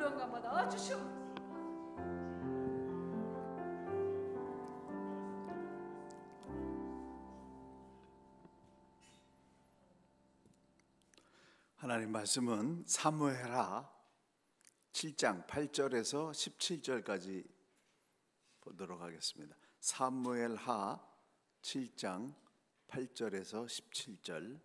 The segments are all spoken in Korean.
영광 받아 주시옵소서. 하나님 말씀은 사무엘하 7장 8절에서 17절까지 보도록 하겠습니다. 사무엘하 7장 8절에서 17절.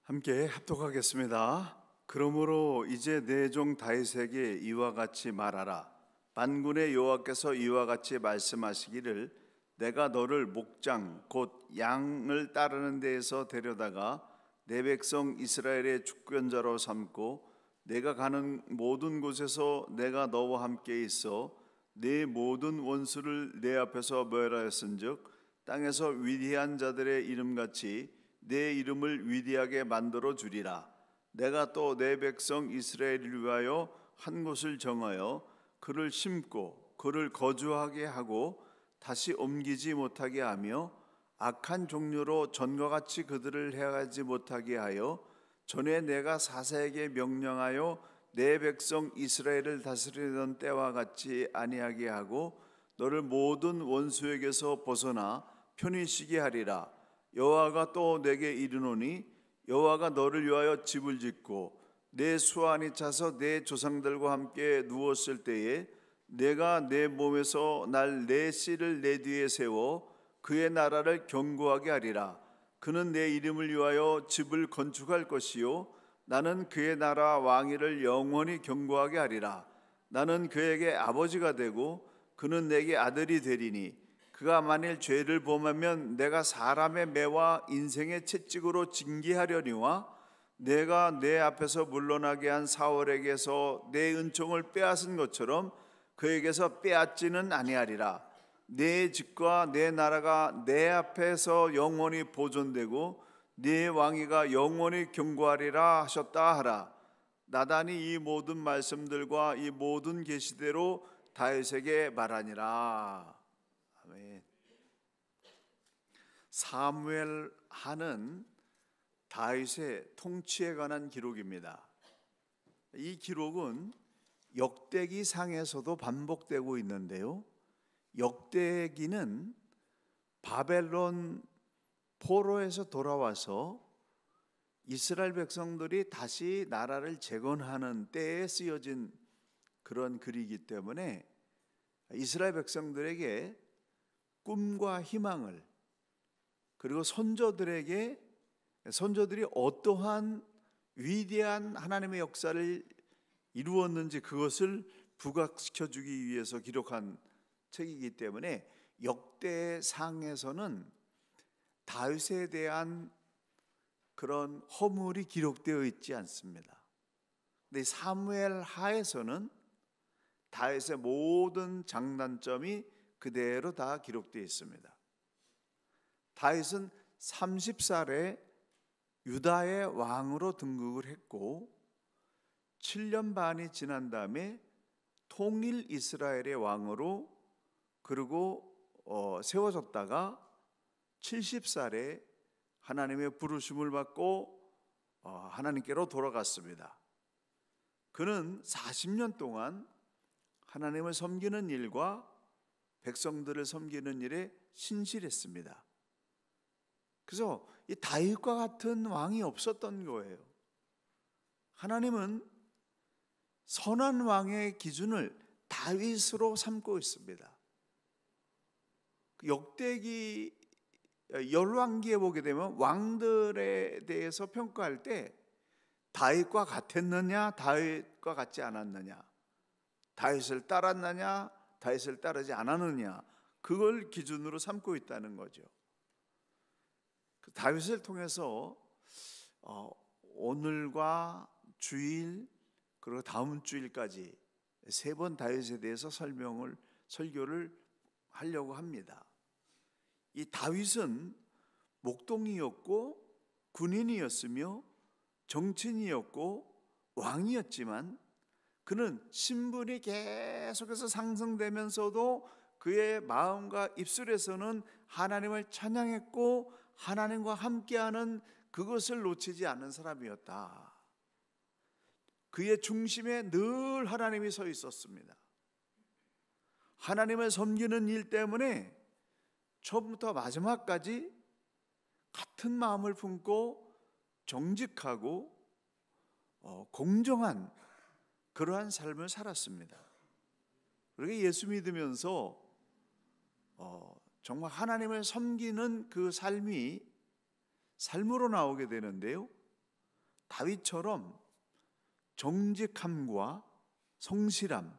함께 합독하겠습니다. 그러므로 이제 내 종 다윗에게 이와 같이 말하라. 만군의 여호와께서 이와 같이 말씀하시기를 내가 너를 목장 곧 양을 따르는 데에서 데려다가 내 백성 이스라엘의 주권자로 삼고 내가 가는 모든 곳에서 내가 너와 함께 있어 내 모든 원수를 내 앞에서 멸하였은즉 땅에서 위대한 자들의 이름같이 내 이름을 위대하게 만들어 주리라. 내가 또 내 백성 이스라엘을 위하여 한 곳을 정하여 그를 심고 그를 거주하게 하고 다시 옮기지 못하게 하며 악한 종류로 전과 같이 그들을 해하지 못하게 하여 전에 내가 사사에게 명령하여 내 백성 이스라엘을 다스리던 때와 같이 아니하게 하고 너를 모든 원수에게서 벗어나 편히 쉬게 하리라. 여호와가 또 내게 이르노니 여호와가 너를 위하여 집을 짓고 내 수완이 차서 내 조상들과 함께 누웠을 때에 내가 내 몸에서 날 내 씨를 내 뒤에 세워 그의 나라를 견고하게 하리라. 그는 내 이름을 위하여 집을 건축할 것이요 나는 그의 나라 왕위를 영원히 견고하게 하리라. 나는 그에게 아버지가 되고 그는 내게 아들이 되리니 그가 만일 죄를 범하면 내가 사람의 매와 인생의 채찍으로 징계하려니와 내가 내 앞에서 물러나게 한 사울에게서 내 은총을 빼앗은 것처럼 그에게서 빼앗지는 아니하리라. 내 집과 내 나라가 내 앞에서 영원히 보존되고 내 왕위가 영원히 견고하리라 하셨다 하라. 나단이 이 모든 말씀들과 이 모든 계시대로 다윗에게 말하니라. 아멘. 사무엘하는 다윗의 통치에 관한 기록입니다. 이 기록은 역대기상에서도 반복되고 있는데요. 역대기는 바벨론 포로에서 돌아와서 이스라엘 백성들이 다시 나라를 재건하는 때에 쓰여진 그런 글이기 때문에 이스라엘 백성들에게 꿈과 희망을, 그리고 선조들이 어떠한 위대한 하나님의 역사를 이루었는지 그것을 부각시켜주기 위해서 기록한 책이기 때문에 역대상에서는 다윗에 대한 그런 허물이 기록되어 있지 않습니다. 근데 사무엘하에서는 다윗의 모든 장단점이 그대로 다 기록되어 있습니다. 다윗은 30살에 유다의 왕으로 등극을 했고 7년 반이 지난 다음에 통일 이스라엘의 왕으로 그리고 세워졌다가 70살에 하나님의 부르심을 받고 하나님께로 돌아갔습니다. 그는 40년 동안 하나님을 섬기는 일과 백성들을 섬기는 일에 신실했습니다. 그래서 이 다윗과 같은 왕이 없었던 거예요. 하나님은 선한 왕의 기준을 다윗으로 삼고 있습니다. 역대기 열왕기에 보게 되면 왕들에 대해서 평가할 때 다윗과 같았느냐, 다윗과 같지 않았느냐, 다윗을 따랐느냐, 다윗을 따르지 않았느냐, 그걸 기준으로 삼고 있다는 거죠. 다윗을 통해서 오늘과 주일 그리고 다음 주일까지 3번 다윗에 대해서 설교를 하려고 합니다. 이 다윗은 목동이었고 군인이었으며 정치인이었고 왕이었지만 그 그는 신분이 계속해서 상승되면서도 그의 마음과 입술에서는 하나님을 찬양했고 하나님과 함께하는 그것을 놓치지 않는 사람이었다. 그의 중심에 늘 하나님이 서 있었습니다. 하나님을 섬기는 일 때문에 처음부터 마지막까지 같은 마음을 품고 정직하고 공정한 그러한 삶을 살았습니다. 그렇게 예수 믿으면서 정말 하나님을 섬기는 그 삶이 삶으로 나오게 되는데요, 다윗처럼 정직함과 성실함,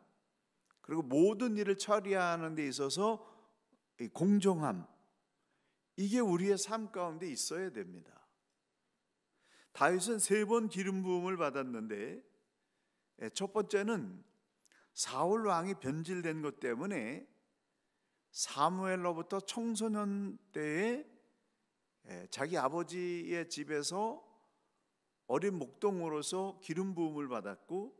그리고 모든 일을 처리하는 데 있어서 공정함, 이게 우리의 삶 가운데 있어야 됩니다. 다윗은 3번 기름 부음을 받았는데, 첫 번째는 사울 왕이 변질된 것 때문에 사무엘로부터 청소년 때에 자기 아버지의 집에서 어린 목동으로서 기름 부음을 받았고,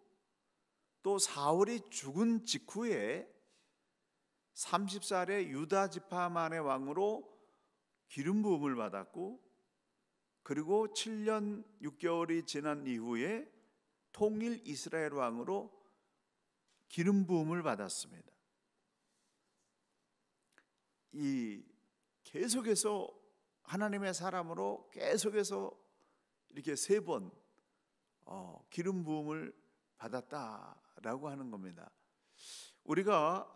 또 사울이 죽은 직후에 30살의 유다 지파만의 왕으로 기름 부음을 받았고, 그리고 7년 6개월이 지난 이후에 통일 이스라엘 왕으로 기름 부음을 받았습니다. 이 계속해서 하나님의 사람으로 계속해서 이렇게 3번 기름 부음을 받았다라고 하는 겁니다. 우리가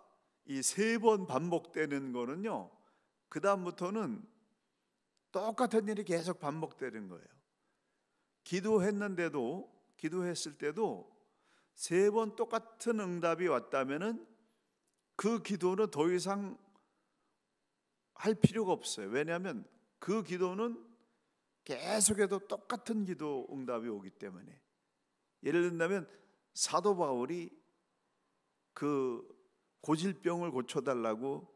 이 3번 반복되는 거는요, 그 다음부터는 똑같은 일이 계속 반복되는 거예요. 기도했을 때도 3번 똑같은 응답이 왔다면은 그 기도는 더 이상 할 필요가 없어요. 왜냐하면 그 기도는 계속해도 똑같은 기도 응답이 오기 때문에. 예를 든다면 사도 바울이 그 고질병을 고쳐달라고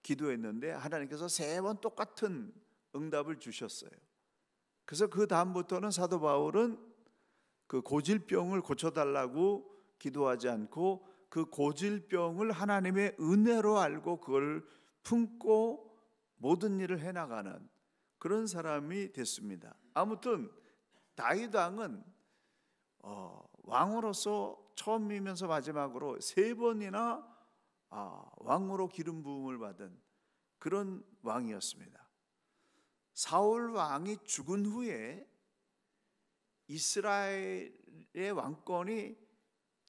기도했는데 하나님께서 3번 똑같은 응답을 주셨어요. 그래서 그 다음부터는 사도 바울은 그 고질병을 고쳐달라고 기도하지 않고 그 고질병을 하나님의 은혜로 알고 그걸 품고 모든 일을 해나가는 그런 사람이 됐습니다. 아무튼 다윗 왕은 왕으로서 처음이면서 마지막으로 3번이나 왕으로 기름 부음을 받은 그런 왕이었습니다. 사울 왕이 죽은 후에 이스라엘의 왕권이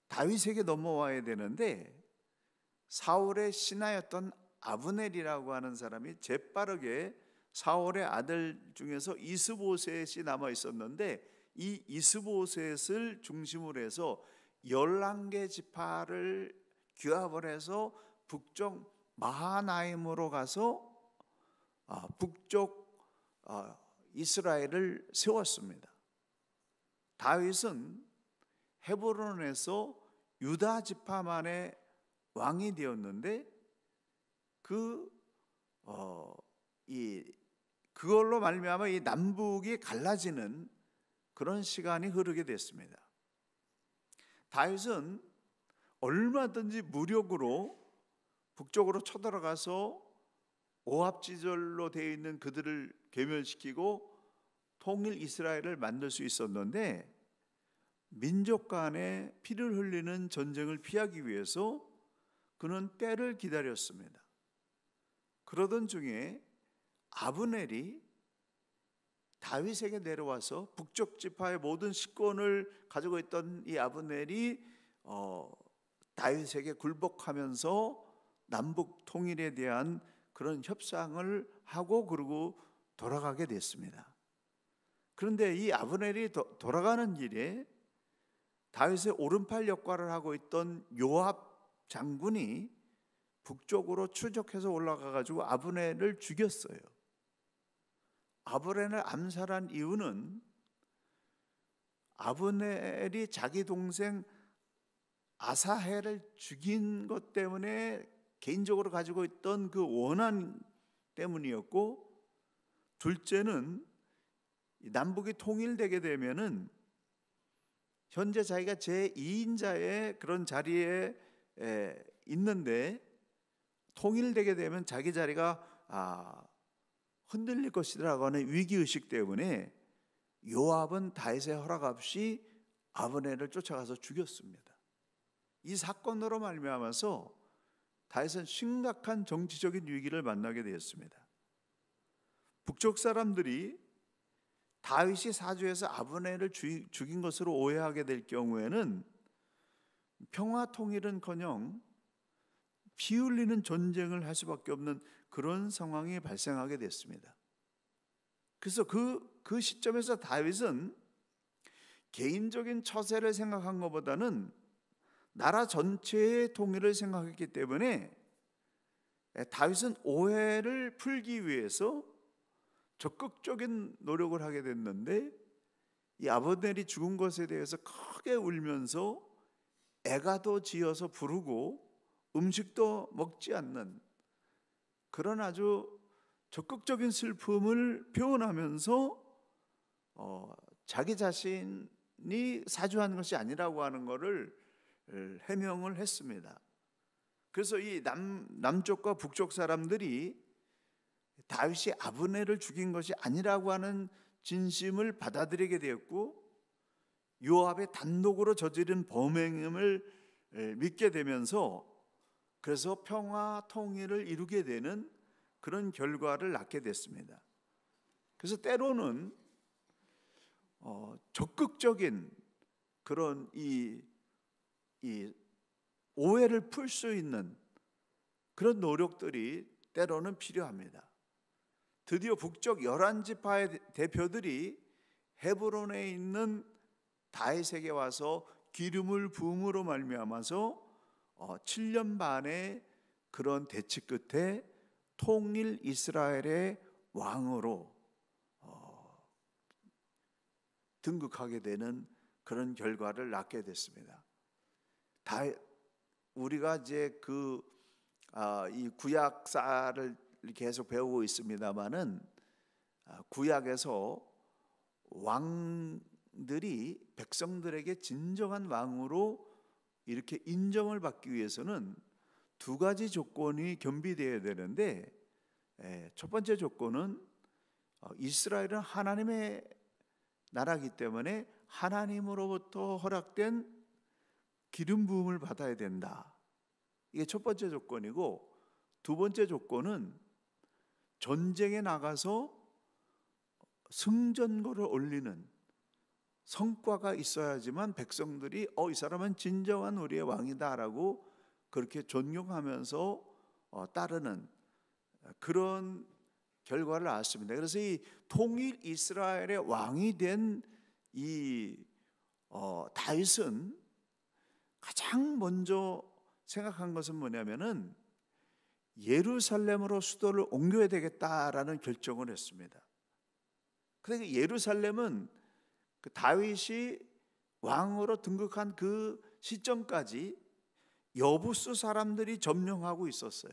다윗에게 넘어와야 되는데, 사울의 신하였던 아브넬이라고 하는 사람이 재빠르게 사울의 아들 중에서 이스보셋이 남아 있었는데, 이 이스보셋을 중심으로 해서 11개 지파를 규합을 해서 북쪽 마하나임으로 가서 북쪽 이스라엘을 세웠습니다. 다윗은 헤브론에서 유다 지파만의 왕이 되었는데 그걸로 말미암아 이 남북이 갈라지는 그런 시간이 흐르게 됐습니다. 다윗은 얼마든지 무력으로 북쪽으로 쳐들어가서 오합지졸로 되어 있는 그들을 괴멸시키고 통일 이스라엘을 만들 수 있었는데, 민족 간에 피를 흘리는 전쟁을 피하기 위해서 그는 때를 기다렸습니다. 그러던 중에 아브넬이 다윗에게 내려와서 북쪽 지파의 모든 식권을 가지고 있던 이 아브넬이 다윗에게 굴복하면서 남북 통일에 대한 그런 협상을 하고 그러고 돌아가게 됐습니다. 그런데 이 아브넬이 돌아가는 길에 다윗의 오른팔 역할을 하고 있던 요압 장군이 북쪽으로 추적해서 올라가 가지고 아브넬을 죽였어요. 아브넬을 암살한 이유는 아브넬이 자기 동생 아사헬을 죽인 것 때문에 개인적으로 가지고 있던 그 원한 때문이었고, 둘째는 남북이 통일되게 되면은 현재 자기가 제2인자의 그런 자리에 있는데 통일되게 되면 자기 자리가 흔들릴 것이라고 하는 위기의식 때문에 요압은 다윗의 허락 없이 아브넬을 쫓아가서 죽였습니다. 이 사건으로 말미암아서 다윗은 심각한 정치적인 위기를 만나게 되었습니다. 북쪽 사람들이 다윗이 사주에서 아브넬을 죽인 것으로 오해하게 될 경우에는 평화 통일은커녕 피 흘리는 전쟁을 할 수밖에 없는 그런 상황이 발생하게 됐습니다. 그래서 그 시점에서 다윗은 개인적인 처세를 생각한 것보다는 나라 전체의 통일을 생각했기 때문에 다윗은 오해를 풀기 위해서 적극적인 노력을 하게 됐는데, 이 아브넬이 죽은 것에 대해서 크게 울면서 애가도 지어서 부르고 음식도 먹지 않는 그런 아주 적극적인 슬픔을 표현하면서 자기 자신이 사주한 것이 아니라고 하는 것을 해명을 했습니다. 그래서 이 남쪽과 북쪽 사람들이 다윗이 아브넬을 죽인 것이 아니라고 하는 진심을 받아들이게 되었고, 요압의 단독으로 저지른 범행임을 믿게 되면서 그래서 평화 통일을 이루게 되는 그런 결과를 낳게 됐습니다. 그래서 때로는 적극적인 그런 이 오해를 풀 수 있는 그런 노력들이 때로는 필요합니다. 드디어 북쪽 11지파의 대표들이 헤브론에 있는 다윗에게 와서 기름을 부음으로 말미암아서 7년 반의 그런 대치 끝에 통일 이스라엘의 왕으로 등극하게 되는 그런 결과를 낳게 됐습니다. 우리가 이제 이 구약사를 계속 배우고 있습니다만은 구약에서 왕들이 백성들에게 진정한 왕으로 이렇게 인정을 받기 위해서는 두 가지 조건이 겸비되어야 되는데, 첫 번째 조건은 이스라엘은 하나님의 나라이기 때문에 하나님으로부터 허락된 기름 부음을 받아야 된다. 이게 첫 번째 조건이고, 두 번째 조건은 전쟁에 나가서 승전거를 올리는 성과가 있어야지만 백성들이 이 사람은 진정한 우리의 왕이다라고 그렇게 존경하면서 따르는 그런 결과를 낳았습니다. 그래서 이 통일 이스라엘의 왕이 된 이 다윗은 가장 먼저 생각한 것은 뭐냐면은 예루살렘으로 수도를 옮겨야 되겠다라는 결정을 했습니다. 그런데 예루살렘은 그 다윗이 왕으로 등극한 그 시점까지 여부수 사람들이 점령하고 있었어요.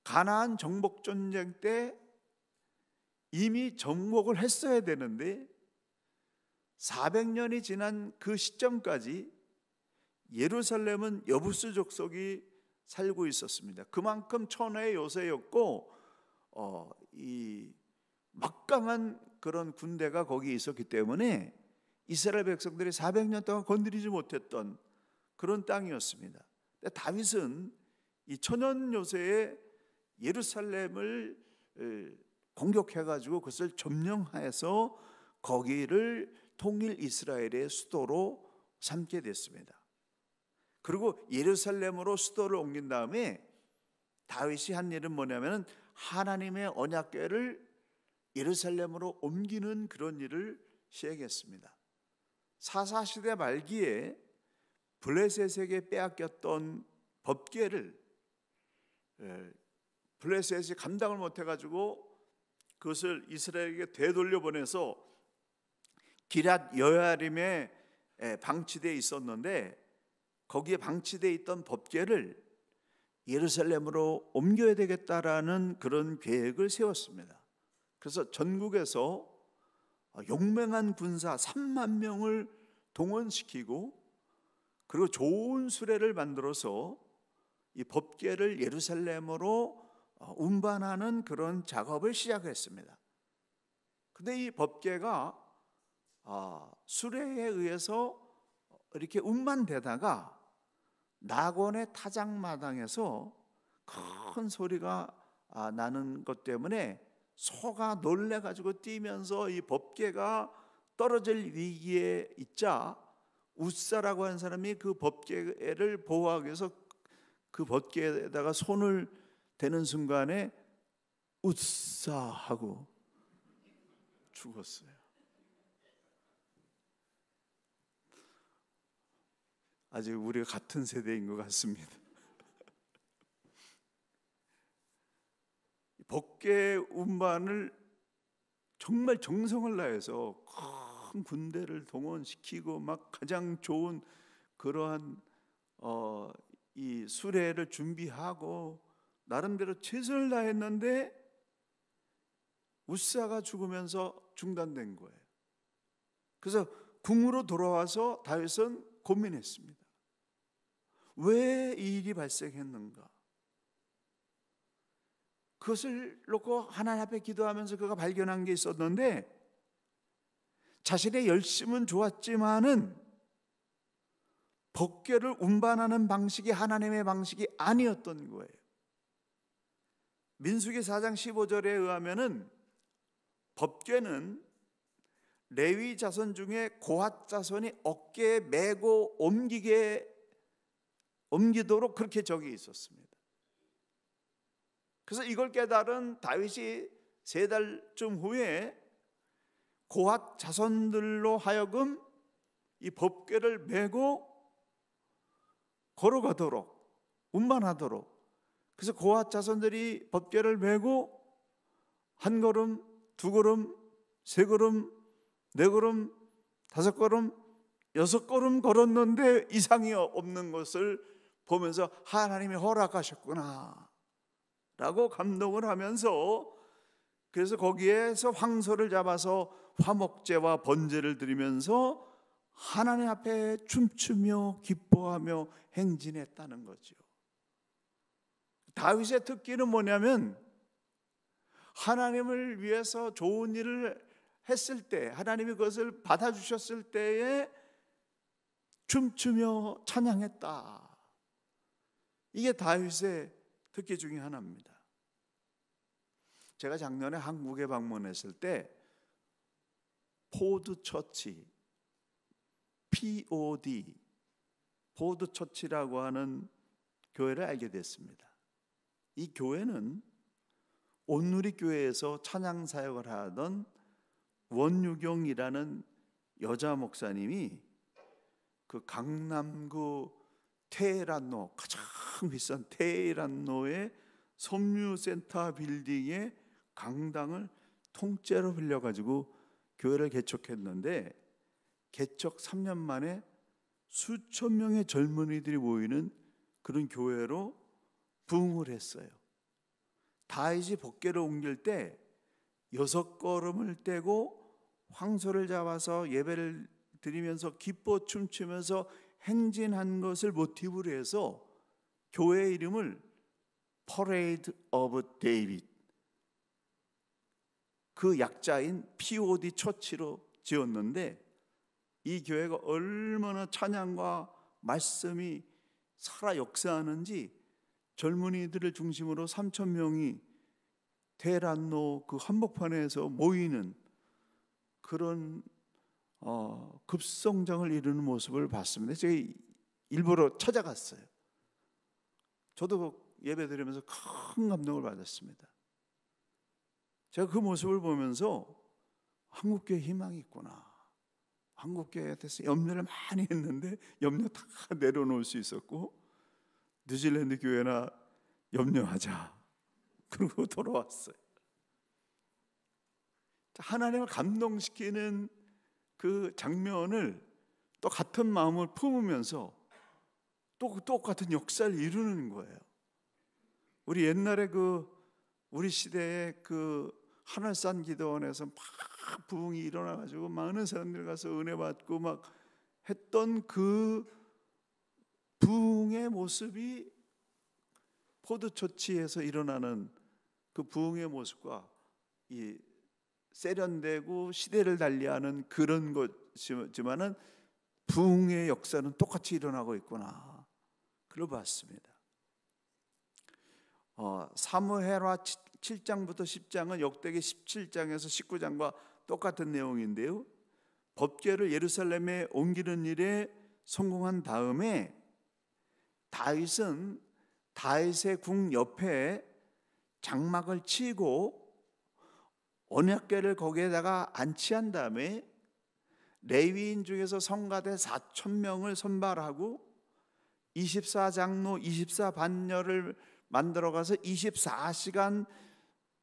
가나안 정복 전쟁 때 이미 정복을 했어야 되는데 400년이 지난 그 시점까지 예루살렘은 여부수 족속이 살고 있었습니다. 그만큼 천하의 요새였고 이 막강한 그런 군대가 거기에 있었기 때문에 이스라엘 백성들이 400년 동안 건드리지 못했던 그런 땅이었습니다. 다윗은 이 천연 요새의 예루살렘을 공격해가지고 그것을 점령해서 거기를 통일 이스라엘의 수도로 삼게 됐습니다. 그리고 예루살렘으로 수도를 옮긴 다음에 다윗이 한 일은 뭐냐면 하나님의 언약궤를 예루살렘으로 옮기는 그런 일을 시행했습니다. 사사시대 말기에 블레셋에게 빼앗겼던 법궤를 블레셋이 감당을 못해가지고 그것을 이스라엘에게 되돌려 보내서 기랏 여야림에 방치되어 있었는데 거기에 방치되어 있던 법궤를 예루살렘으로 옮겨야 되겠다라는 그런 계획을 세웠습니다. 그래서 전국에서 용맹한 군사 3만 명을 동원시키고, 그리고 좋은 수레를 만들어서 이 법궤를 예루살렘으로 운반하는 그런 작업을 시작했습니다. 근데 이 법궤가 수레에 의해서 이렇게 운반되다가 낙원의 타작마당에서 큰 소리가 나는 것 때문에 소가 놀래가지고 뛰면서 이 법궤가 떨어질 위기에 있자 웃사라고 하는 사람이 그 법궤를 보호하기 위해서 그 법궤에다가 손을 대는 순간에 웃사 하고 죽었어요. 아직 우리가 같은 세대인 것 같습니다. 법궤 운반을 정말 정성을 다해서 큰 군대를 동원시키고 막 가장 좋은 그러한 이 수레를 준비하고 나름대로 최선을 다했는데 웃사가 죽으면서 중단된 거예요. 그래서 궁으로 돌아와서 다윗은 고민했습니다. 왜 이 일이 발생했는가? 그것을 놓고 하나님 앞에 기도하면서 그가 발견한 게 있었는데, 자신의 열심은 좋았지만은 법궤를 운반하는 방식이 하나님의 방식이 아니었던 거예요. 민수기 4장 15절에 의하면은 법궤는 레위 자손 중에 고핫 자손이 어깨에 메고 옮기도록 그렇게 적이 있었습니다. 그래서 이걸 깨달은 다윗이 3달쯤 후에 고핫 자손들로 하여금 이 법궤를 메고 걸어가도록, 운반하도록, 그래서 고핫 자손들이 법궤를 메고 한 걸음, 두 걸음, 세 걸음, 네 걸음, 5걸음, 6걸음 걸었는데 이상이 없는 것을 보면서 하나님이 허락하셨구나 라고 감동을 하면서, 그래서 거기에서 황소를 잡아서 화목제와 번제를 드리면서 하나님 앞에 춤추며 기뻐하며 행진했다는 거죠. 다윗의 특기는 뭐냐면, 하나님을 위해서 좋은 일을 했을 때, 하나님이 그것을 받아주셨을 때에 춤추며 찬양했다. 이게 다윗의 특기 중에 하나입니다. 제가 작년에 한국에 방문했을 때 포드 처치, POD, 포드 처치라고 하는 교회를 알게 됐습니다. 이 교회는 온누리 교회에서 찬양 사역을 하던 원유경이라는 여자 목사님이 그 강남구 테헤란로, 가장 비싼 테헤란로의 섬유센터 빌딩의 강당을 통째로 빌려가지고 교회를 개척했는데, 개척 3년 만에 수천 명의 젊은이들이 모이는 그런 교회로 부흥을 했어요. 다윗이 법궤를 옮길 때 6걸음을 떼고 황소를 잡아서 예배를 드리면서 기뻐 춤추면서 행진한 것을 모티브로 해서 교회 이름을 Parade of David, 그 약자인 POD 처치로 지었는데, 이 교회가 얼마나 찬양과 말씀이 살아 역사하는지 젊은이들을 중심으로 3,000명이 테헤란로 그 한복판에서 모이는 그런 급성장을 이루는 모습을 봤습니다. 제가 일부러 찾아갔어요. 저도 예배 드리면서 큰 감동을 받았습니다. 제가 그 모습을 보면서 한국교회 희망이 있구나, 한국교회에 대해서 염려를 많이 했는데 염려 다 내려놓을 수 있었고, 뉴질랜드 교회나 염려하자 그러고 돌아왔어요. 하나님을 감동시키는 그 장면을 또 같은 마음을 품으면서 또 똑같은 역사를 이루는 거예요. 우리 옛날에 우리 시대에 하늘산 기도원에서 막 부흥이 일어나가지고 많은 사람들 가서 은혜 받고 막 했던 그 부흥의 모습이 포도초치에서 일어나는 그 부흥의 모습과 이 세련되고 시대를 달리하는 그런 것이지만은 부흥의 역사는 똑같이 일어나고 있구나, 그걸 봤습니다. 사무엘하 7장부터 10장은 역대기 17장에서 19장과 똑같은 내용인데요, 법궤를 예루살렘에 옮기는 일에 성공한 다음에 다윗은 다윗의 궁 옆에 장막을 치고 언약궤를 거기에다가 안치한 다음에 레위인 중에서 성가대 4,000명을 선발하고 24장로 24반열을 만들어 가서 24시간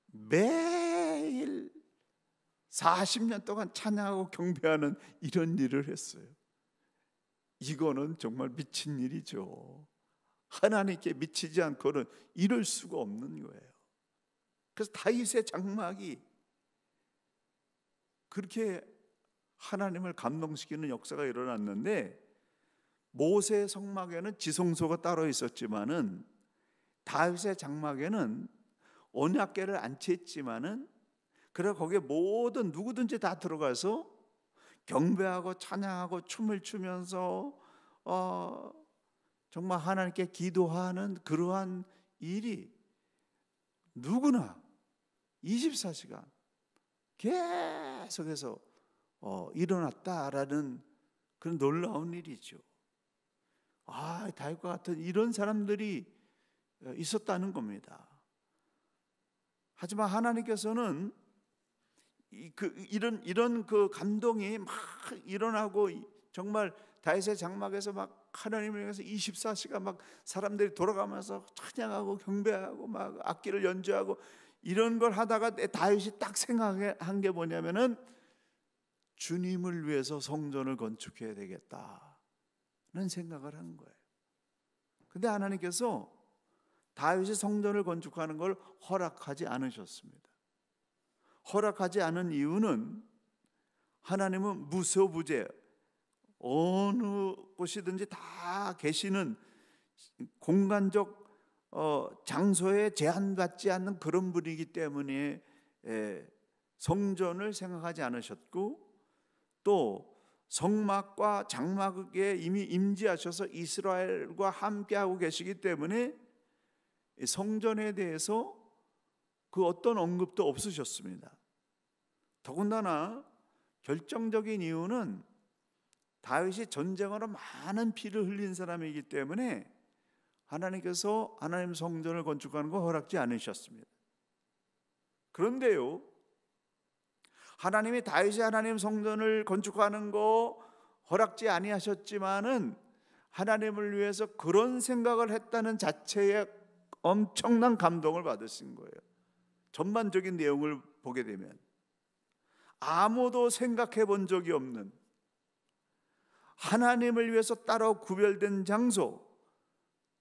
매일 40년 동안 찬양하고 경배하는 이런 일을 했어요. 이거는 정말 미친 일이죠. 하나님께 미치지 않고는 이럴 수가 없는 거예요. 그래서 다윗의 장막이 그렇게 하나님을 감동시키는 역사가 일어났는데, 모세의 성막에는 지성소가 따로 있었지만은 다윗의 장막에는 언약궤를 안치했지만은 그래 거기에 모든 누구든지 다 들어가서 경배하고 찬양하고 춤을 추면서 정말 하나님께 기도하는 그러한 일이 누구나 24시간 계속해서 일어났다라는 그런 놀라운 일이죠. 다윗과 같은 이런 사람들이 있었다는 겁니다. 하지만 하나님께서는 이런 그 감동이 막 일어나고 정말 다윗의 장막에서 막 하나님을 향해서 24시간 막 사람들이 돌아가면서 찬양하고 경배하고 막 악기를 연주하고 이런 걸 하다가 다윗이 딱 생각한 게 뭐냐면은 주님을 위해서 성전을 건축해야 되겠다는 생각을 한 거예요. 근데 하나님께서 다윗이 성전을 건축하는 걸 허락하지 않으셨습니다. 허락하지 않은 이유는 하나님은 무소부재, 어느 곳이든지 다 계시는 공간적 장소에 제한받지 않는 그런 분이기 때문에 성전을 생각하지 않으셨고, 또 성막과 장막에 이미 임재하셔서 이스라엘과 함께하고 계시기 때문에 성전에 대해서 그 어떤 언급도 없으셨습니다. 더군다나 결정적인 이유는 다윗이 전쟁으로 많은 피를 흘린 사람이기 때문에 하나님께서 하나님 성전을 건축하는 거 허락지 않으셨습니다. 그런데요, 하나님이 다윗이 하나님 성전을 건축하는 거 허락지 아니하셨지만은 하나님을 위해서 그런 생각을 했다는 자체에 엄청난 감동을 받으신 거예요. 전반적인 내용을 보게 되면 아무도 생각해 본 적이 없는 하나님을 위해서 따로 구별된 장소,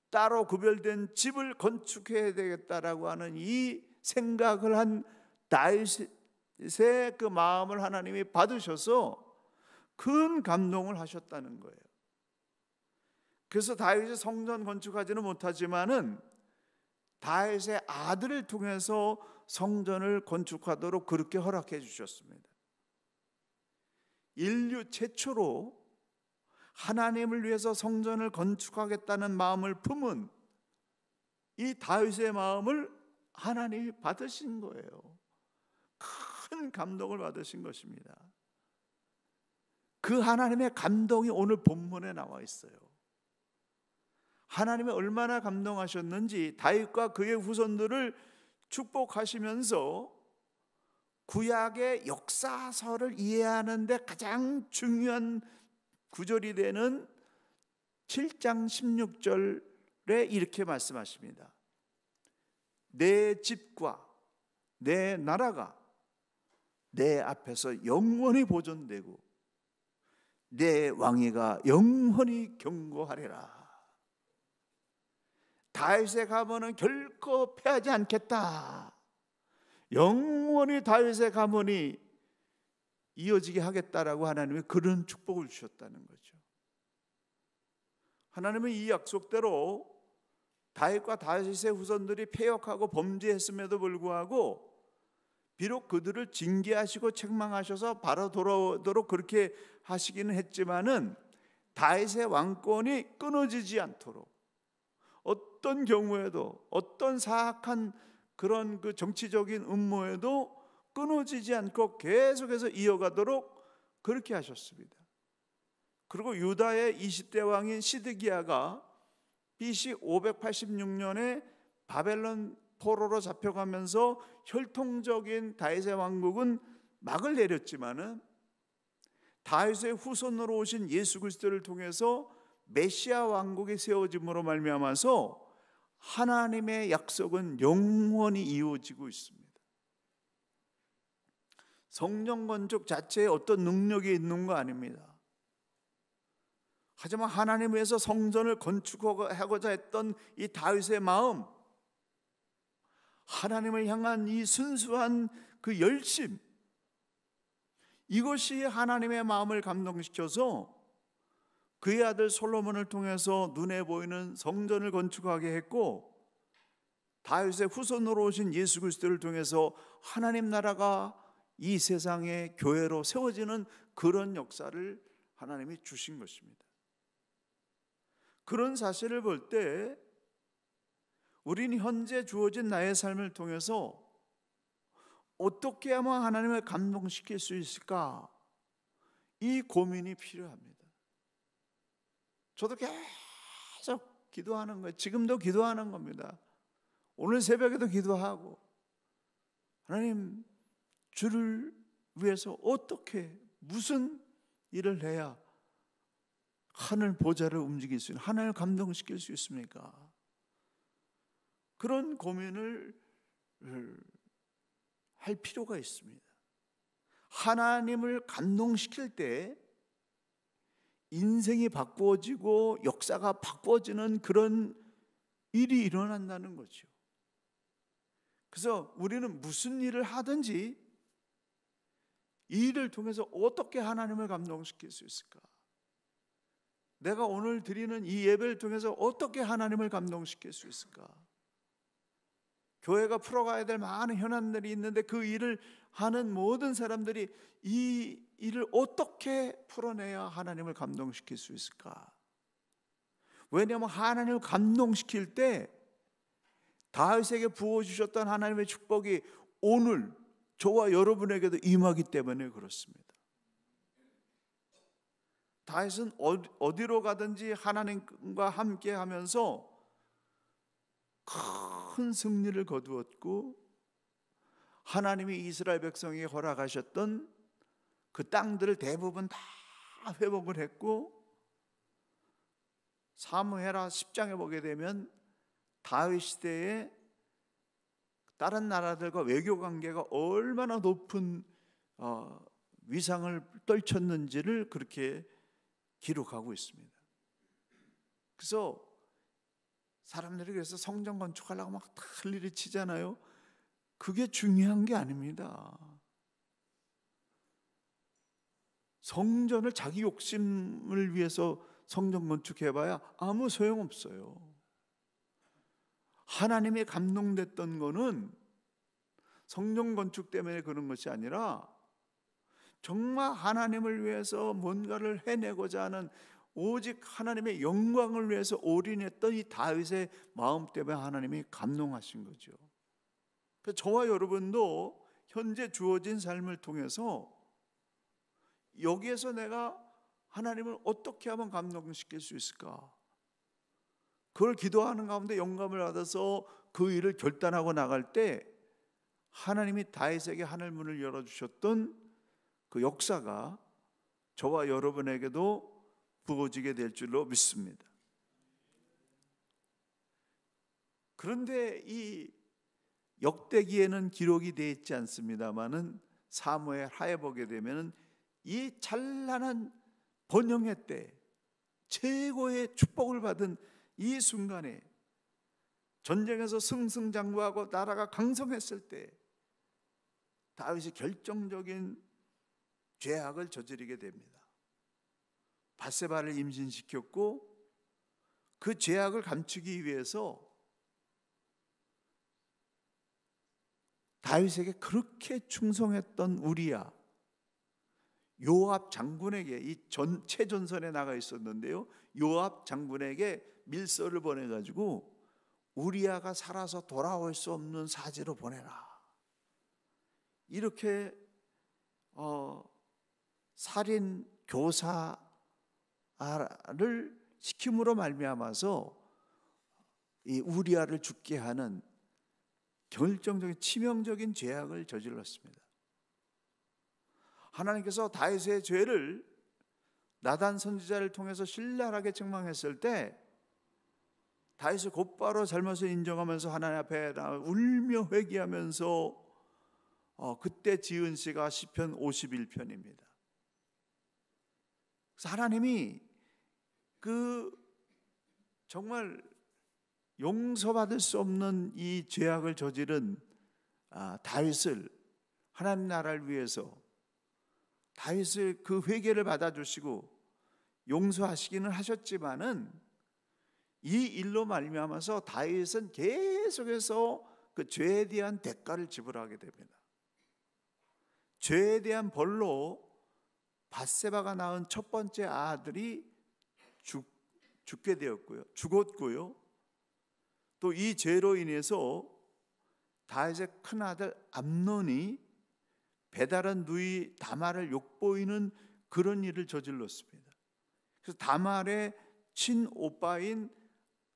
따로 구별된 집을 건축해야 되겠다라고 하는 이 생각을 한 다윗의 그 마음을 하나님이 받으셔서 큰 감동을 하셨다는 거예요. 그래서 다윗이 성전 건축하지는 못하지만은 다윗의 아들을 통해서 성전을 건축하도록 그렇게 허락해 주셨습니다. 인류 최초로 하나님을 위해서 성전을 건축하겠다는 마음을 품은 이 다윗의 마음을 하나님이 받으신 거예요. 큰 감동을 받으신 것입니다. 그 하나님의 감동이 오늘 본문에 나와 있어요. 하나님이 얼마나 감동하셨는지 다윗과 그의 후손들을 축복하시면서 구약의 역사서를 이해하는 데 가장 중요한 구절이 되는 7장 16절에 이렇게 말씀하십니다. 내 집과 내 나라가 내 앞에서 영원히 보존되고 내 왕위가 영원히 경고하리라. 다윗의 가문은 결코 패하지 않겠다. 영원히 다윗의 가문이 이어지게 하겠다라고 하나님이 그런 축복을 주셨다는 거죠. 하나님은 이 약속대로 다윗과 다윗의 후손들이 패역하고 범죄했음에도 불구하고 비록 그들을 징계하시고 책망하셔서 바로 돌아오도록 그렇게 하시기는 했지만은 다윗의 왕권이 끊어지지 않도록 어떤 경우에도 어떤 사악한 그런 그 정치적인 음모에도 끊어지지 않고 계속해서 이어가도록 그렇게 하셨습니다. 그리고 유다의 20대 왕인 시드기야가 BC 586년에 바벨론 포로로 잡혀가면서 혈통적인 다윗의 왕국은 막을 내렸지만은 다윗의 후손으로 오신 예수 그리스도를 통해서 메시아 왕국이 세워짐으로 말미암아서 하나님의 약속은 영원히 이루어지고 있습니다. 성전 건축 자체에 어떤 능력이 있는 거 아닙니다. 하지만 하나님 위해서 성전을 건축하고자 했던 이 다윗의 마음, 하나님을 향한 이 순수한 그 열심, 이것이 하나님의 마음을 감동시켜서 그의 아들 솔로몬을 통해서 눈에 보이는 성전을 건축하게 했고, 다윗의 후손으로 오신 예수 그리스도를 통해서 하나님 나라가 이 세상의 교회로 세워지는 그런 역사를 하나님이 주신 것입니다. 그런 사실을 볼 때 우리는 현재 주어진 나의 삶을 통해서 어떻게 하면 하나님을 감동시킬 수 있을까? 이 고민이 필요합니다. 저도 계속 기도하는 거예요. 지금도 기도하는 겁니다. 오늘 새벽에도 기도하고, 하나님, 주를 위해서 어떻게 무슨 일을 해야 하늘 보좌를 움직일 수 있는, 하나님을 감동시킬 수 있습니까? 그런 고민을 할 필요가 있습니다. 하나님을 감동시킬 때 인생이 바꾸어지고 역사가 바꾸어지는 그런 일이 일어난다는 거죠. 그래서 우리는 무슨 일을 하든지 이 일을 통해서 어떻게 하나님을 감동시킬 수 있을까? 내가 오늘 드리는 이 예배를 통해서 어떻게 하나님을 감동시킬 수 있을까? 교회가 풀어가야 될 많은 현안들이 있는데 그 일을 하는 모든 사람들이 이 일을 어떻게 풀어내야 하나님을 감동시킬 수 있을까? 왜냐하면 하나님을 감동시킬 때 다윗에게 부어주셨던 하나님의 축복이 오늘 저와 여러분에게도 임하기 때문에 그렇습니다. 다윗은 어디로 가든지 하나님과 함께 하면서 큰 승리를 거두었고, 하나님이 이스라엘 백성에게 허락하셨던 그 땅들을 대부분 다 회복을 했고, 사무엘하 10장에 보게 되면 다윗 시대에 다른 나라들과 외교 관계가 얼마나 높은 위상을 떨쳤는지를 그렇게 기록하고 있습니다. 그래서 사람들이 그래서 성전 건축하려고 막 난리를 치잖아요. 그게 중요한 게 아닙니다. 성전을 자기 욕심을 위해서 성전 건축해봐야 아무 소용없어요. 하나님이 감동됐던 거는 성전 건축 때문에 그런 것이 아니라 정말 하나님을 위해서 뭔가를 해내고자 하는 오직 하나님의 영광을 위해서 올인했던 이 다윗의 마음 때문에 하나님이 감동하신 거죠. 그래서 저와 여러분도 현재 주어진 삶을 통해서 여기에서 내가 하나님을 어떻게 하면 감동시킬 수 있을까? 그걸 기도하는 가운데 영감을 받아서 그 일을 결단하고 나갈 때 하나님이 다윗에게 하늘 문을 열어주셨던 그 역사가 저와 여러분에게도 부어지게 될 줄로 믿습니다. 그런데 이 역대기에는 기록이 되어 있지 않습니다만은 사무엘 하에 보게 되면 이 찬란한 번영의 때 최고의 축복을 받은 이 순간에 전쟁에서 승승장구하고 나라가 강성했을 때 다윗이 결정적인 죄악을 저지르게 됩니다. 밧세바를 임신시켰고 그 죄악을 감추기 위해서 다윗에게 그렇게 충성했던 우리야, 요압 장군에게, 이 최전선에 나가 있었는데요, 요압 장군에게 밀서를 보내가지고 우리야가 살아서 돌아올 수 없는 사제로 보내라, 이렇게 살인 교사를 시킴으로 말미암아서 이 우리야를 죽게 하는 결정적인 치명적인 죄악을 저질렀습니다. 하나님께서 다윗의 죄를 나단 선지자를 통해서 신랄하게 책망했을 때 다윗이 곧바로 잘못을 인정하면서 하나님 앞에 울며 회개하면서 그때 지은 시가 시편 51편입니다. 그래서 하나님이 그 정말 용서받을 수 없는 이 죄악을 저지른 다윗을, 하나님 나라를 위해서 다윗을 그 회개를 받아주시고 용서하시기는 하셨지만은 이 일로 말미암아서 다윗은 계속해서 그 죄에 대한 대가를 지불하게 됩니다. 죄에 대한 벌로 밧세바가 낳은 첫 번째 아들이 죽게 되었고요, 죽었고요. 또 이 죄로 인해서 다윗의 큰 아들 암논이 배다른 누이 다말을 욕보이는 그런 일을 저질렀습니다. 그래서 다말의 친오빠인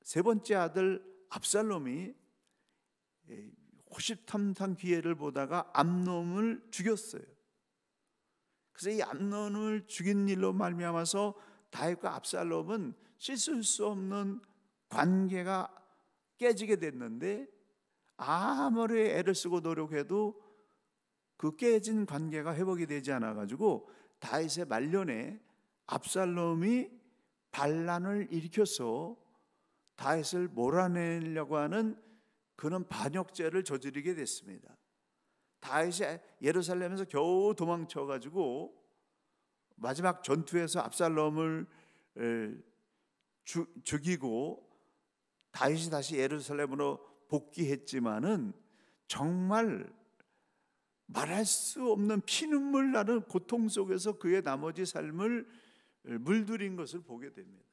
세 번째 아들 압살롬이 호시탐탐 기회를 보다가 암논을 죽였어요. 그래서 이 암논을 죽인 일로 말미암아서 다윗과 압살롬은 씻을 수 없는 관계가 깨지게 됐는데, 아무리 애를 쓰고 노력해도 그 깨진 관계가 회복이 되지 않아 가지고 다윗의 말년에 압살롬이 반란을 일으켜서 다윗을 몰아내려고 하는 그런 반역죄를 저지르게 됐습니다. 다윗이 예루살렘에서 겨우 도망쳐 가지고 마지막 전투에서 압살롬을 죽이고 다윗이 다시 예루살렘으로 복귀했지만은 정말 말할 수 없는 피눈물 나는 고통 속에서 그의 나머지 삶을 물들인 것을 보게 됩니다.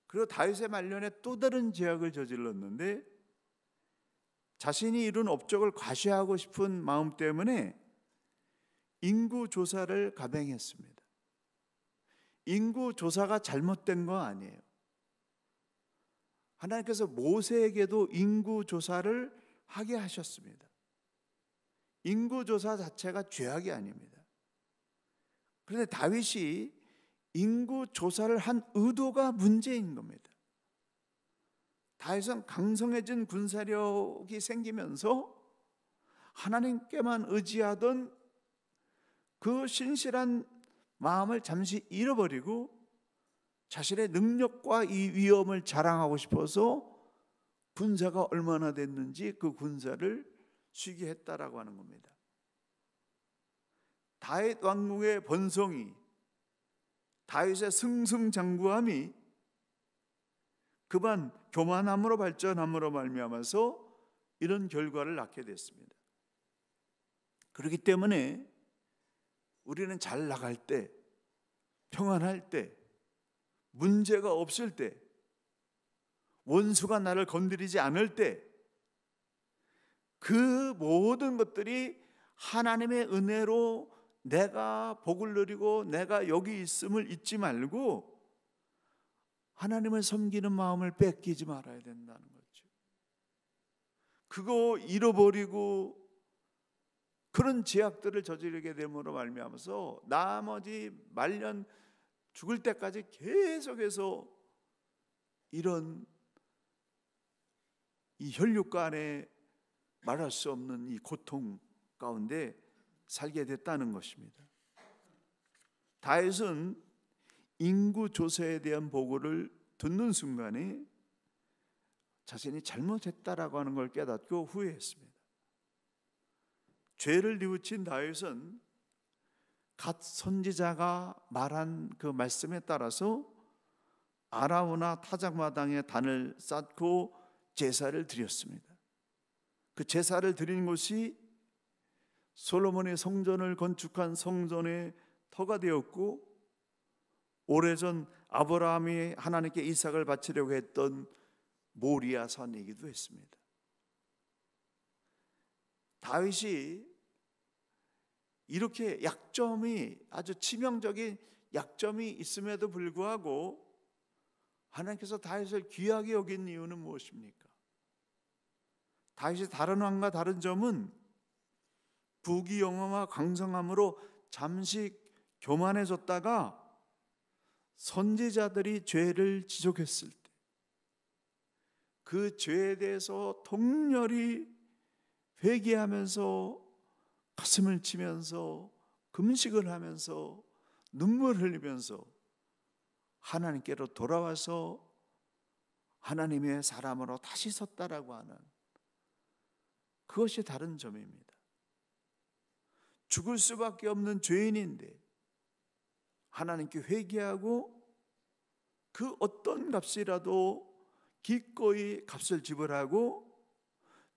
그리고 다윗의 말년에 또 다른 죄악을 저질렀는데, 자신이 이룬 업적을 과시하고 싶은 마음 때문에 인구 조사를 감행했습니다. 인구 조사가 잘못된 거 아니에요. 하나님께서 모세에게도 인구 조사를 하게 하셨습니다. 인구 조사 자체가 죄악이 아닙니다. 그런데 다윗이 인구 조사를 한 의도가 문제인 겁니다. 다윗은 강성해진 군사력이 생기면서 하나님께만 의지하던 그 신실한 마음을 잠시 잃어버리고 자신의 능력과 이 위엄을 자랑하고 싶어서 군사가 얼마나 됐는지 그 군사를 시기했다라고 하는 겁니다. 다윗 왕궁의 번성이, 다윗의 승승장구함이 그만 교만함으로 발전함으로 말미암아서 이런 결과를 낳게 됐습니다. 그렇기 때문에 우리는 잘 나갈 때, 평안할 때, 문제가 없을 때, 원수가 나를 건드리지 않을 때, 그 모든 것들이 하나님의 은혜로 내가 복을 누리고 내가 여기 있음을 잊지 말고 하나님을 섬기는 마음을 뺏기지 말아야 된다는 거죠. 그거 잃어버리고 그런 죄악들을 저지르게 됨으로 말미암아서 나머지 말년 죽을 때까지 계속해서 이런 이 혈육과 안에 말할 수 없는 이 고통 가운데 살게 됐다는 것입니다. 다윗은 인구 조사에 대한 보고를 듣는 순간에 자신이 잘못했다라고 하는 걸 깨닫고 후회했습니다. 죄를 뉘우친 다윗은 갓 선지자가 말한 그 말씀에 따라서 아라우나 타작마당에 단을 쌓고 제사를 드렸습니다. 그 제사를 드린 곳이 솔로몬의 성전을 건축한 성전의 터가 되었고, 오래전 아브라함이 하나님께 이삭을 바치려고 했던 모리아 산이기도 했습니다. 다윗이 이렇게 약점이, 아주 치명적인 약점이 있음에도 불구하고 하나님께서 다윗을 귀하게 여긴 이유는 무엇입니까? 다윗이 다른 왕과 다른 점은 부귀영화와 강성함으로 잠시 교만해졌다가 선지자들이 죄를 지적했을 때 그 죄에 대해서 통렬히 회개하면서 가슴을 치면서 금식을 하면서 눈물을 흘리면서 하나님께로 돌아와서 하나님의 사람으로 다시 섰다라고 하는, 그것이 다른 점입니다. 죽을 수밖에 없는 죄인인데 하나님께 회개하고 그 어떤 값이라도 기꺼이 값을 지불하고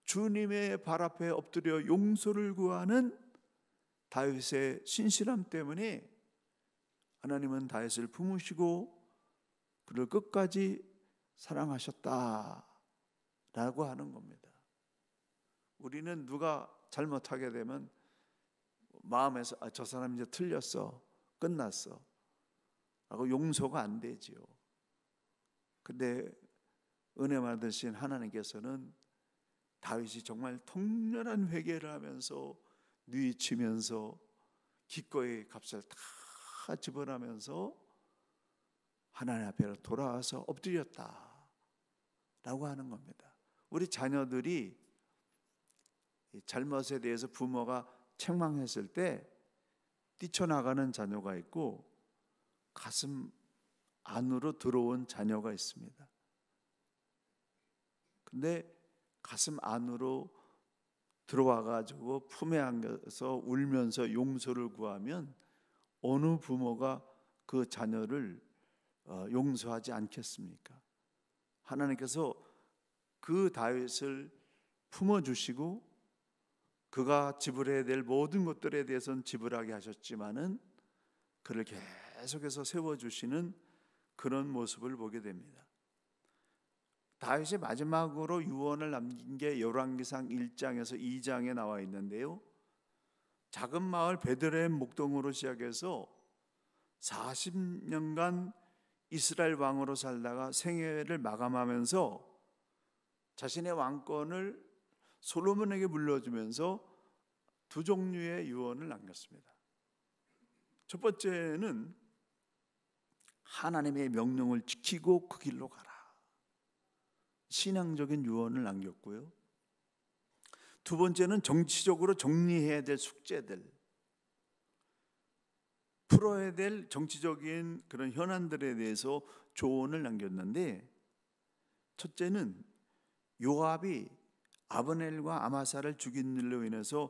주님의 발 앞에 엎드려 용서를 구하는 다윗의 신실함 때문에 하나님은 다윗을 품으시고 그를 끝까지 사랑하셨다라고 하는 겁니다. 우리는 누가 잘못하게 되면 마음에서 저 사람 이제 틀렸어, 끝났어 라고 용서가 안 되지요. 근데 은혜 받으신 하나님께서는 다윗이 정말 통렬한 회개를 하면서 뉘우치면서 기꺼이 값을 다 지불하면서 하나님 앞에 돌아와서 엎드렸다라고 하는 겁니다. 우리 자녀들이 잘못에 대해서 부모가 책망했을 때 뛰쳐나가는 자녀가 있고 가슴 안으로 들어온 자녀가 있습니다. 근데 가슴 안으로 들어와 가지고 품에 안겨서 울면서 용서를 구하면 어느 부모가 그 자녀를 용서하지 않겠습니까? 하나님께서 그 다윗을 품어주시고 그가 지불해야 될 모든 것들에 대해서는 지불하게 하셨지만은 그를 계속해서 세워주시는 그런 모습을 보게 됩니다. 다윗이 마지막으로 유언을 남긴 게 열왕기상 1장에서 2장에 나와 있는데요, 작은 마을 베들레헴 목동으로 시작해서 40년간 이스라엘 왕으로 살다가 생애를 마감하면서 자신의 왕권을 솔로몬에게 물려주면서 두 종류의 유언을 남겼습니다. 첫 번째는 하나님의 명령을 지키고 그 길로 가라, 신앙적인 유언을 남겼고요. 두 번째는 정치적으로 정리해야 될 숙제들, 풀어야 될 정치적인 그런 현안들에 대해서 조언을 남겼는데, 첫째는 요압이 아브넬과 아마사를 죽인 일로 인해서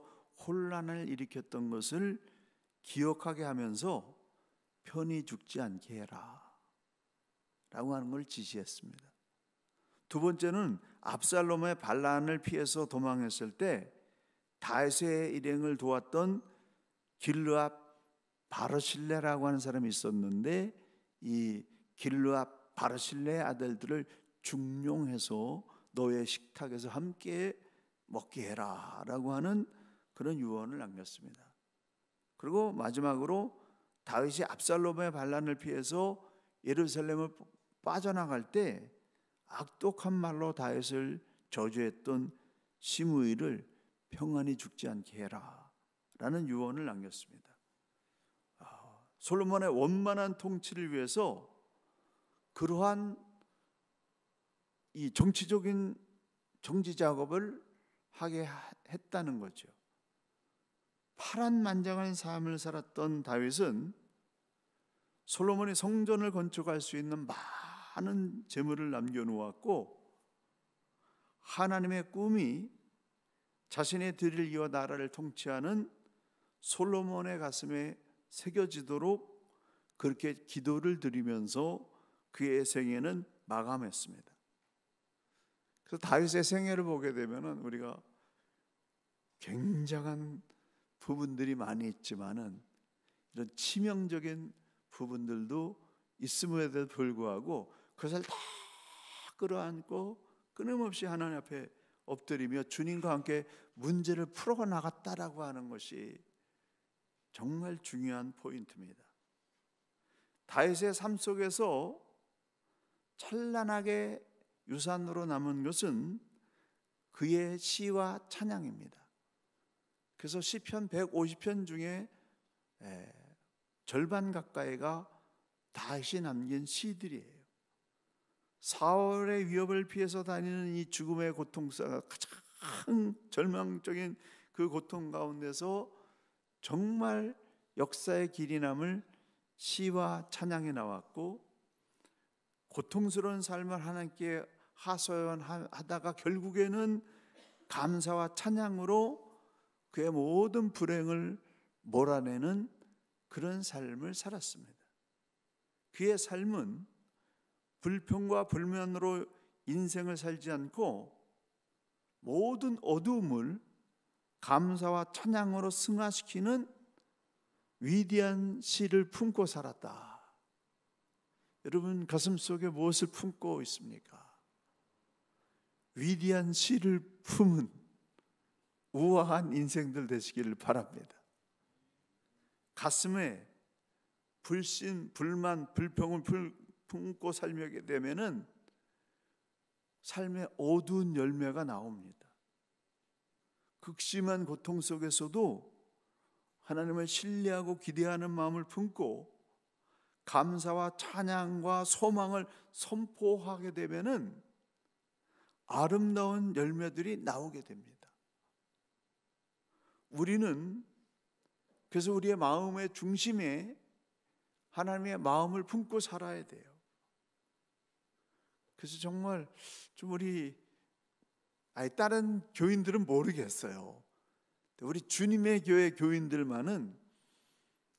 혼란을 일으켰던 것을 기억하게 하면서 편히 죽지 않게 해라 라고 하는 걸 지시했습니다. 두 번째는 압살롬의 반란을 피해서 도망했을 때 다윗의 일행을 도왔던 길르압 바르실레라고 하는 사람이 있었는데, 이 길르압 바르실레의 아들들을 중용해서 너의 식탁에서 함께 먹게 해라 라고 하는 그런 유언을 남겼습니다. 그리고 마지막으로 다윗이 압살롬의 반란을 피해서 예루살렘을 빠져나갈 때 악독한 말로 다윗을 저주했던 시므이를 평안히 죽지 않게 해라 라는 유언을 남겼습니다. 솔로몬의 원만한 통치를 위해서 그러한 이 정치적인 정치 작업을 하게 했다는 거죠. 파란만장한 삶을 살았던 다윗은 솔로몬이 성전을 건축할 수 있는 많은 재물을 남겨놓았고, 하나님의 꿈이 자신의 들을 이어 나라를 통치하는 솔로몬의 가슴에 새겨지도록 그렇게 기도를 드리면서 그의 생애는 마감했습니다. 그래서 다윗의 생애를 보게 되면은 우리가 굉장한 부분들이 많이 있지만은 이런 치명적인 부분들도 있음에도 불구하고 그것을 다 끌어안고 끊임없이 하나님 앞에 엎드리며 주님과 함께 문제를 풀어 나갔다라고 하는 것이 정말 중요한 포인트입니다. 다윗의 삶 속에서 찬란하게 유산으로 남은 것은 그의 시와 찬양입니다. 그래서 시편 150편 중에 절반 가까이가 다윗이 남긴 시들이에요. 사울의 위협을 피해서 다니는 이 죽음의 고통사가 가장 절망적인 그 고통 가운데서 정말 역사의 길이 남을 시와 찬양이 나왔고, 고통스러운 삶을 하나님께 하소연하다가 결국에는 감사와 찬양으로 그의 모든 불행을 몰아내는 그런 삶을 살았습니다. 그의 삶은 불평과 불만으로 인생을 살지 않고 모든 어두움을 감사와 찬양으로 승화시키는 위대한 시를 품고 살았다. 여러분 가슴속에 무엇을 품고 있습니까? 위대한 시를 품은 우아한 인생들 되시기를 바랍니다. 가슴에 불신, 불만, 불평을 품고 살게 되면은 삶의 어두운 열매가 나옵니다. 극심한 고통 속에서도 하나님을 신뢰하고 기대하는 마음을 품고 감사와 찬양과 소망을 선포하게 되면은 아름다운 열매들이 나오게 됩니다. 우리는 그래서 우리의 마음의 중심에 하나님의 마음을 품고 살아야 돼요. 그래서 정말 좀 우리 다른 교인들은 모르겠어요. 우리 주님의 교회 교인들만은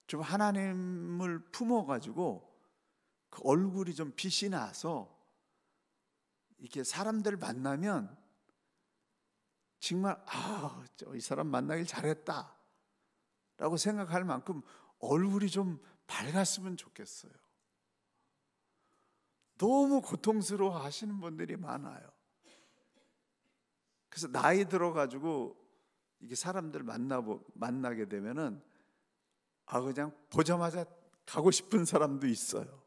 좀 하나님을 품어가지고 그 얼굴이 좀 빛이 나서 이렇게 사람들 만나면 정말 이 사람 만나길 잘했다 라고 생각할 만큼 얼굴이 좀 밝았으면 좋겠어요. 너무 고통스러워 하시는 분들이 많아요. 그래서 나이 들어가지고 이게 사람들 만나게 되면은 그냥 보자마자 가고 싶은 사람도 있어요.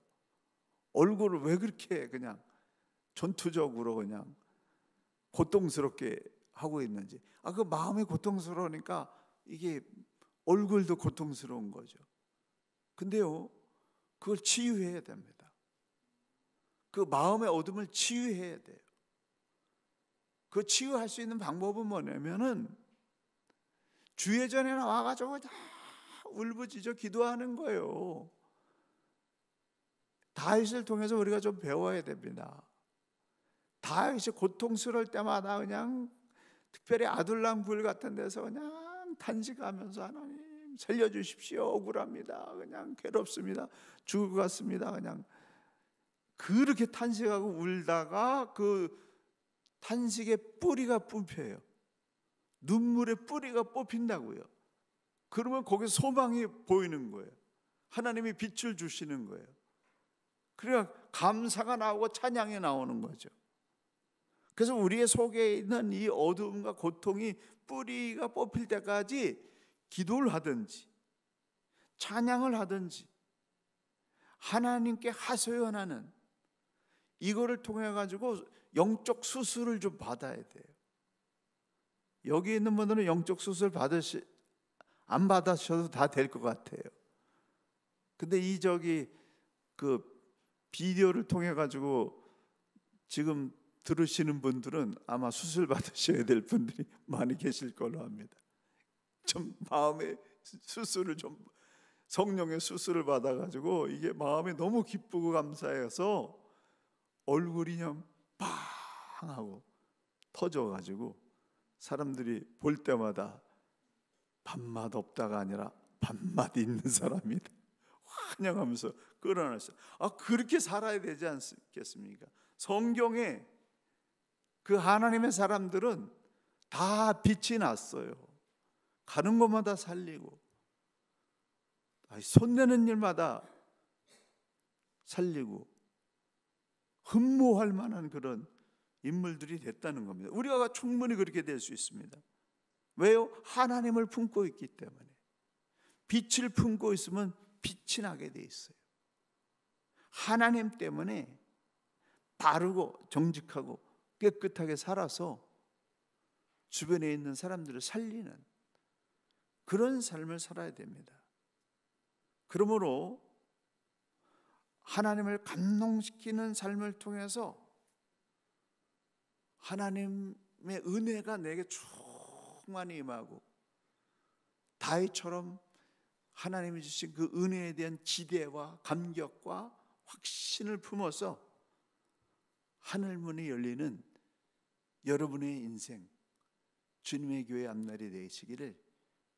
얼굴을 왜 그렇게 그냥 전투적으로 그냥 고통스럽게 하고 있는지. 그 마음이 고통스러우니까 이게 얼굴도 고통스러운 거죠. 근데요, 그걸 치유해야 됩니다. 그 마음의 어둠을 치유해야 돼요. 그 치유할 수 있는 방법은 뭐냐면은 주의 전에 나와가지고 다 울부짖어 기도하는 거예요. 다윗을 통해서 우리가 좀 배워야 됩니다. 다윗이 고통스러울 때마다 그냥 특별히 아둘람 굴 같은 데서 그냥 탄식하면서 하나님 살려주십시오. 억울합니다. 그냥 괴롭습니다. 죽을 것 같습니다. 그냥 그렇게 탄식하고 울다가 그 탄식의 뿌리가 뽑혀요. 눈물의 뿌리가 뽑힌다고요. 그러면 거기서 소망이 보이는 거예요. 하나님이 빛을 주시는 거예요. 그래야 감사가 나오고 찬양이 나오는 거죠. 그래서 우리의 속에 있는 이 어두움과 고통이 뿌리가 뽑힐 때까지 기도를 하든지 찬양을 하든지 하나님께 하소연하는 이거를 통해 가지고 영적 수술을 좀 받아야 돼요. 여기 있는 분들은 영적 수술 안 받으셔도 다 될 것 같아요. 근데 그 비디오를 통해 가지고 지금 들으시는 분들은 아마 수술 받으셔야 될 분들이 많이 계실 걸로 합니다. 좀 마음의 수술을 좀 성령의 수술을 받아 가지고 이게 마음이 너무 기쁘고 감사해서 얼굴이 그냥 빵 하고 터져 가지고 사람들이 볼 때마다 밤맛 없다가 아니라 밤맛 있는 사람이다 환영하면서 끌어놨어요. 그렇게 살아야 되지 않겠습니까? 성경에 그 하나님의 사람들은 다 빛이 났어요. 가는 곳마다 살리고 손내는 일마다 살리고 흠모할 만한 그런 인물들이 됐다는 겁니다. 우리가 충분히 그렇게 될 수 있습니다. 왜요? 하나님을 품고 있기 때문에. 빛을 품고 있으면 빛이 나게 돼 있어요. 하나님 때문에 바르고 정직하고 깨끗하게 살아서 주변에 있는 사람들을 살리는 그런 삶을 살아야 됩니다. 그러므로 하나님을 감동시키는 삶을 통해서 하나님의 은혜가 내게 충만히 임하고 다윗처럼 하나님이 주신 그 은혜에 대한 기대와 감격과 확신을 품어서 하늘문이 열리는 여러분의 인생, 주님의 교회 앞날이 되시기를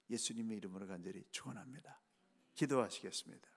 예수님의 이름으로 간절히 축원합니다. 기도하시겠습니다.